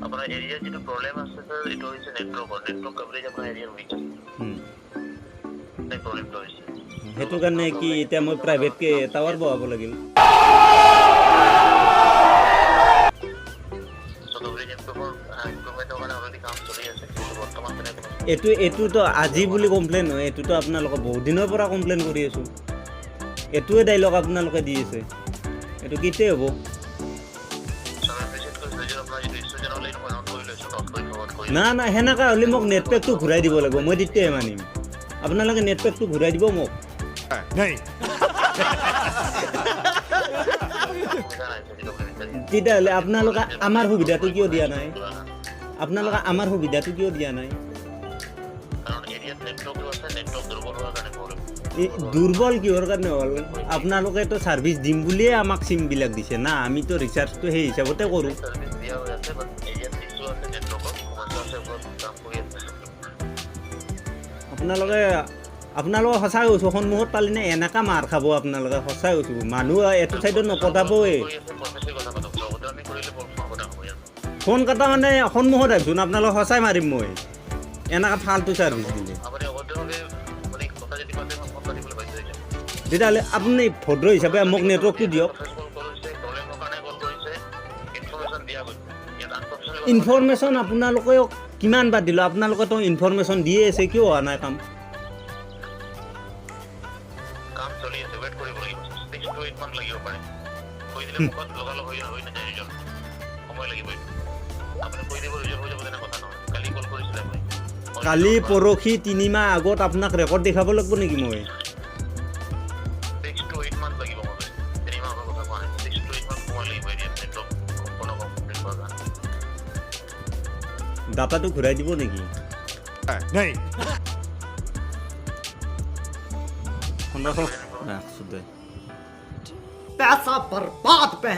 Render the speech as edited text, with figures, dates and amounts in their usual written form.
আপোনাৰ এৰিয়াৰ যিটো প্ৰব্লেম আছে স্যাৰ এইটো হৈছে নেটৱৰ্ক কভাৰেজ আপোনাৰ এৰিয়াৰ উইক আছে প্ৰব্লেমটো হৈছে সেইটো কাৰণে কি এতিয়া মই প্ৰাইভেটকে টাৱাৰ বহাব লাগিল এইটোতো আজি বুলি কমপ্লেইন হয় এইটোতো আপোনালোকে বহুত দিনৰ পৰা কমপ্লেইন কৰি আছোঁ এইটোৱে ডাইলগ আপোনালোকে দি আছে এইটো কেতিয়া হ'ব না না সেনেকা হ'লে মোক নেট পেকটো ঘূৰাই দিব লাগিব মই তেতিয়াহে মানিম আপোনালোকে নেট পেকটো ঘূৰাই দিব মোক তেতিয়াহ'লে আপোনালোকে আমাৰ সুবিধাটো কিয় দিয়া নাই আপোনালোকে আমাৰ সুবিধাটো কিয় দিয়া নাই দুৰ্বল কিহৰ কাৰণে হ'ল আপোনালোকেতো ছাৰ্ভিচ দিম বুলিয়ে আমাক চিমবিলাক দিছে না আমিতো ৰিচাৰ্জটো সেই হিচাপতে কৰোঁ আপোনালোকে সঁচাই কৈছোঁ সন্মুখত পালিনে এনেকা মাৰ খাব আপোনালোকে সঁচাই কৈছোঁ মানুহ এইটো চাইডত নকটাবই ফোন কটা মানে সন্মুখত আহিছোন আপোনালোকে সঁচাই মাৰিম মই এনেকা ফাল্টু ছাৰ্ভিচ দিলে তেতিয়াহ'লে আপুনি ভদ্ৰ হিচাপে মোক নেটৱৰ্কটো দিয়ক ইনফৰমেশ্যন আপোনালোকে কিমান বাদ দিলোঁ আপোনালোকেতো ইনফৰমেশ্যন দিয়ে আছে কিয় হোৱা নাই কাম কালি পৰহি 3 মাহ আগত আপোনাক ৰেকৰ্ড দেখাব লাগিব নেকি মই ডাটাটো ঘূৰাই দিব নেকি पैसा बर्बाद पे